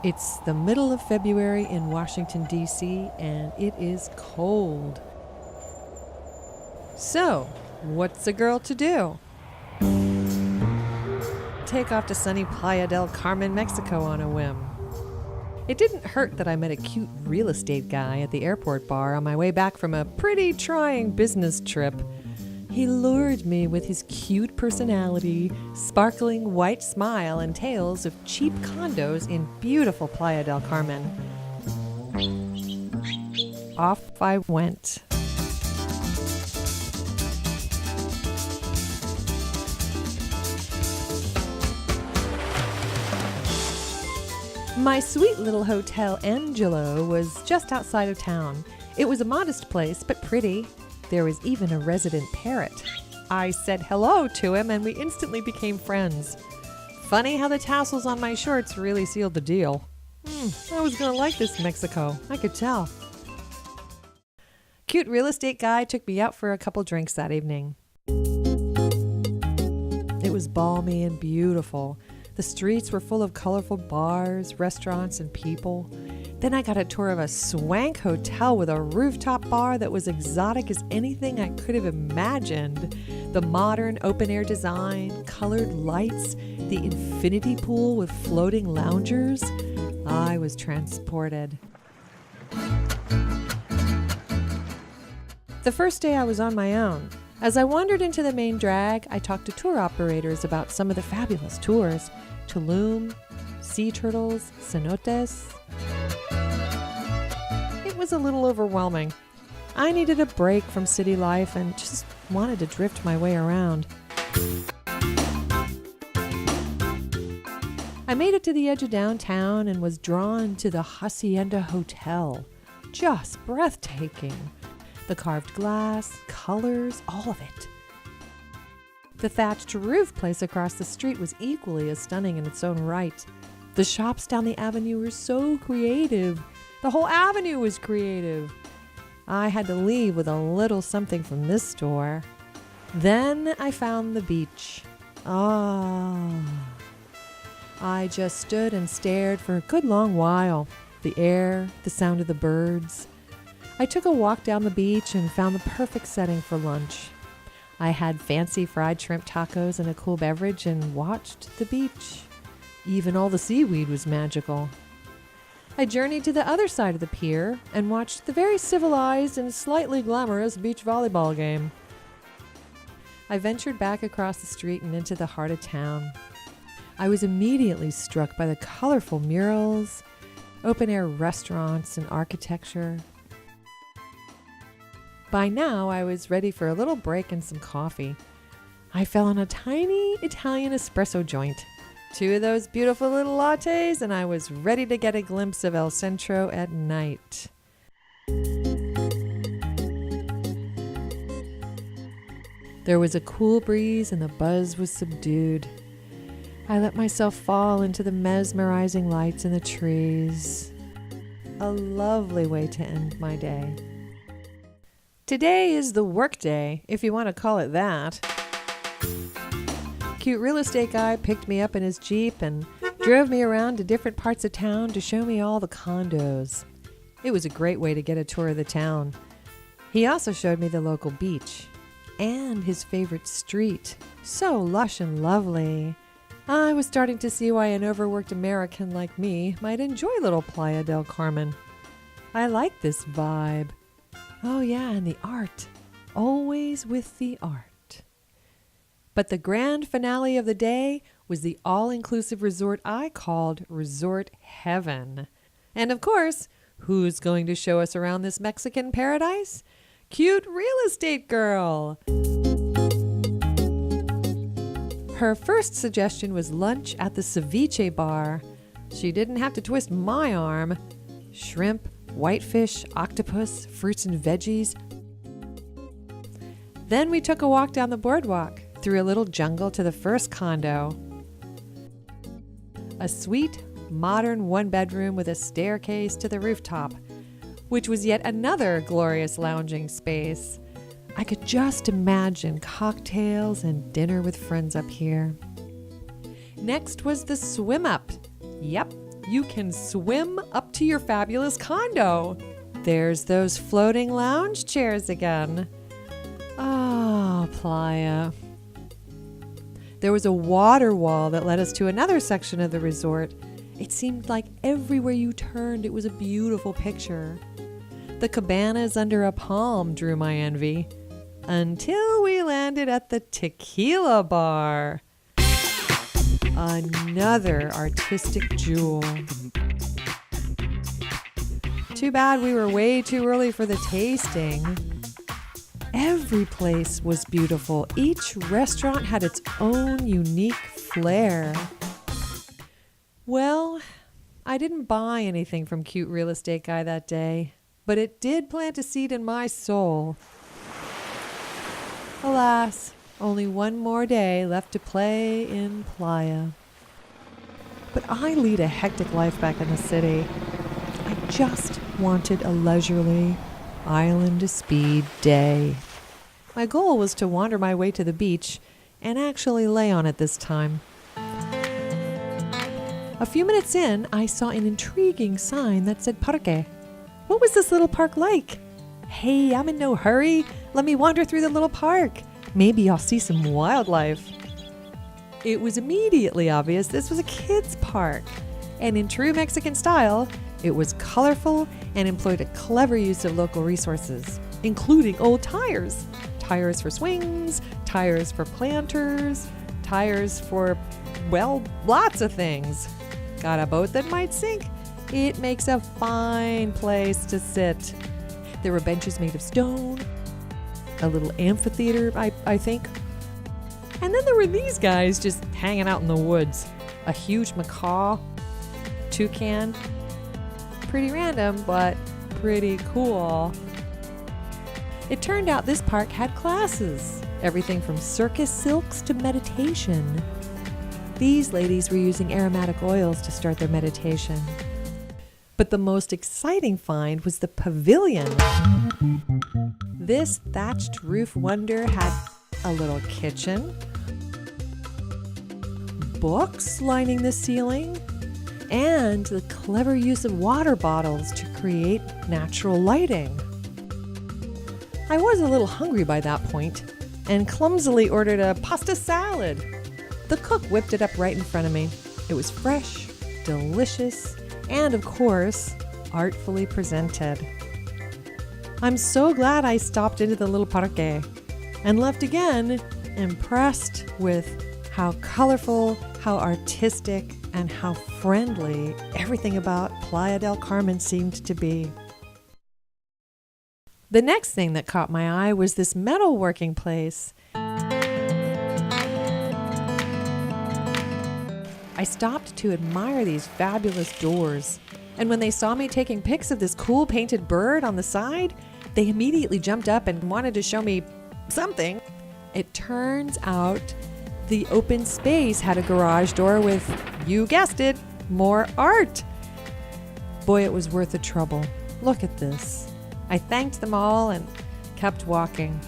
It's the middle of February in Washington, D.C., and it is cold. So, what's a girl to do? Take off to sunny Playa del Carmen, Mexico on a whim. It didn't hurt that I met a cute real estate guy at the airport bar on my way back from a pretty trying business trip. He lured me with his cute personality, sparkling white smile, and tales of cheap condos in beautiful Playa del Carmen. Off I went. My sweet little hotel, Angelo, was just outside of town. It was a modest place, but pretty. There was even a resident parrot. I said hello to him, and we instantly became friends. Funny how the tassels on my shorts really sealed the deal. I was gonna like this Mexico. I could tell. Cute real estate guy took me out for a couple drinks that evening. It was balmy and beautiful. The streets were full of colorful bars, restaurants, and people. Then I got a tour of a swank hotel with a rooftop bar that was exotic as anything I could have imagined. The modern open-air design, colored lights, the infinity pool with floating loungers. I was transported. The first day I was on my own. As I wandered into the main drag, I talked to tour operators about some of the fabulous tours. Tulum, sea turtles, cenotes. It was a little overwhelming. I needed a break from city life and just wanted to drift my way around. I made it to the edge of downtown and was drawn to the Hacienda Hotel. Just breathtaking. The carved glass, colors, all of it. The thatched roof place across the street was equally as stunning in its own right. The shops down the avenue were so creative. The whole avenue was creative. I had to leave with a little something from this store. Then I found the beach. I just stood and stared for a good long while. The air, the sound of the birds. I took a walk down the beach and found the perfect setting for lunch. I had fancy fried shrimp tacos and a cool beverage and watched the beach. Even all the seaweed was magical. I journeyed to the other side of the pier and watched the very civilized and slightly glamorous beach volleyball game. I ventured back across the street and into the heart of town. I was immediately struck by the colorful murals, open-air restaurants, and architecture. By now, I was ready for a little break and some coffee. I fell on a tiny Italian espresso joint. 2 of those beautiful little lattes, and I was ready to get a glimpse of El Centro at night. There was a cool breeze and the buzz was subdued. I let myself fall into the mesmerizing lights in the trees. A lovely way to end my day. Today is the work day, if you want to call it that. Cute real estate guy picked me up in his Jeep and drove me around to different parts of town to show me all the condos. It was a great way to get a tour of the town. He also showed me the local beach and his favorite street. So lush and lovely. I was starting to see why an overworked American like me might enjoy little Playa del Carmen. I like this vibe. Oh yeah, and the art. Always with the art. But the grand finale of the day was the all-inclusive resort I called Resort Heaven. And of course, who's going to show us around this Mexican paradise? Cute real estate girl. Her first suggestion was lunch at the ceviche bar. She didn't have to twist my arm. Shrimp, whitefish, octopus, fruits and veggies. Then we took a walk down the boardwalk, through a little jungle to the first condo. A sweet, modern one-bedroom with a staircase to the rooftop, which was yet another glorious lounging space. I could just imagine cocktails and dinner with friends up here. Next was the swim up. Yep, you can swim up to your fabulous condo. There's those floating lounge chairs again. Ah, Playa. There was a water wall that led us to another section of the resort. It seemed like everywhere you turned, it was a beautiful picture. The cabanas under a palm drew my envy, until we landed at the tequila bar. Another artistic jewel. Too bad we were way too early for the tasting. Every place was beautiful. Each restaurant had its own unique flair. Well, I didn't buy anything from cute real estate guy that day, but it did plant a seed in my soul. Alas, only one more day left to play in Playa. But I lead a hectic life back in the city. I just wanted a leisurely island speed day. My goal was to wander my way to the beach and actually lay on it this time. A few minutes in, I saw an intriguing sign that said Parque. What was this little park like? Hey, I'm in no hurry. Let me wander through the little park. Maybe I'll see some wildlife. It was immediately obvious this was a kids' park. And in true Mexican style, it was colorful and employed a clever use of local resources, including old tires. Tires for swings, tires for planters, tires for, well, lots of things. Got a boat that might sink? It makes a fine place to sit. There were benches made of stone, a little amphitheater, I think. And then there were these guys just hanging out in the woods. A huge macaw, toucan. Pretty random, but pretty cool. It turned out this park had classes. Everything from circus silks to meditation. These ladies were using aromatic oils to start their meditation. But the most exciting find was the pavilion. This thatched roof wonder had a little kitchen, books lining the ceiling, and the clever use of water bottles to create natural lighting. I was a little hungry by that point and clumsily ordered a pasta salad. The cook whipped it up right in front of me. It was fresh, delicious, and of course, artfully presented. I'm so glad I stopped into the little parque and left again impressed with how colorful, how artistic, and how friendly everything about Playa del Carmen seemed to be. The next thing that caught my eye was this metalworking place. I stopped to admire these fabulous doors, and when they saw me taking pics of this cool painted bird on the side, they immediately jumped up and wanted to show me something. It turns out the open space had a garage door with, you guessed it, more art. Boy, it was worth the trouble. Look at this. I thanked them all and kept walking.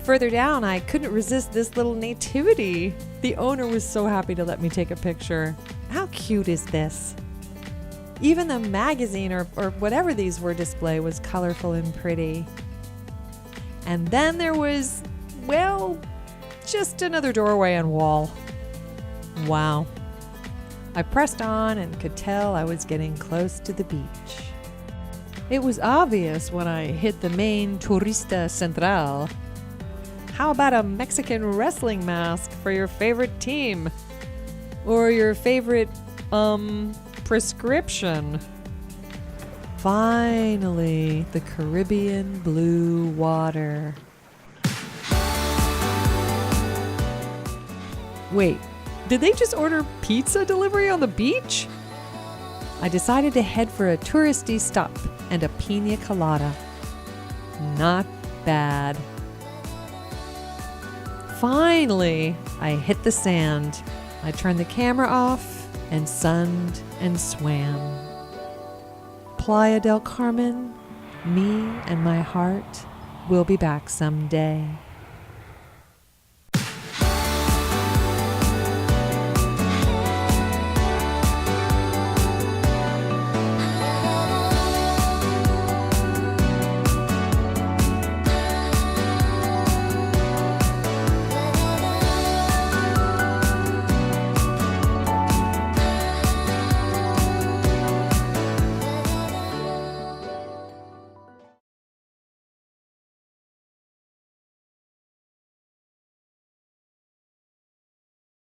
Further down, I couldn't resist this little nativity. The owner was so happy to let me take a picture. How cute is this? Even the magazine or whatever these were display was colorful and pretty. And then there was, well, just another doorway and wall. Wow. I pressed on and could tell I was getting close to the beach. It was obvious when I hit the main Turista Central. How about a Mexican wrestling mask for your favorite team? Or your favorite, prescription? Finally, the Caribbean blue water. Wait, did they just order pizza delivery on the beach? I decided to head for a touristy stop and a pina colada. Not bad. Finally, I hit the sand. I turned the camera off and sunned and swam. Playa del Carmen, me and my heart will be back someday.